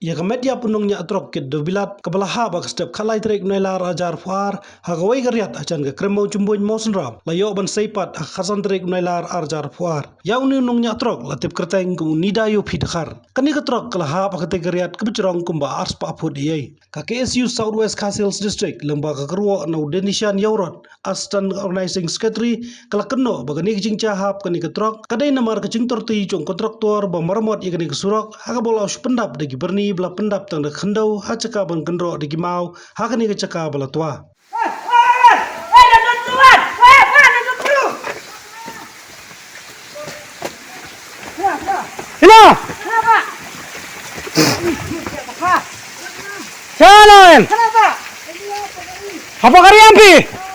Ya kamet punungnya atrok kit do bilat kabalaha bak step kalai trek nailar ajar far hagawai gariat acan ga kremo jumboin mosen ram layo ban seipat khasan trek nailar ajar far ya unungnya atrok latip kerteng ku nida yo phidkhar kani ka trok kalaha bak te gariat kebjrong kumba ars pa phud ye ka KSU Southwest Castles District lembaga kerwo na udenishan yaurot astan organizing secretary kala kenno bagani jingcha hap kani ka trok kadai namar ka jingtor ti jong kontraktor ba marmot ye kani ka surok haga bola pendap de giberni bela pendap tang de khendau ha caka ban gendro de gimau ha kani ka caka bela tua Sino? Siapa? Apa kalian pi?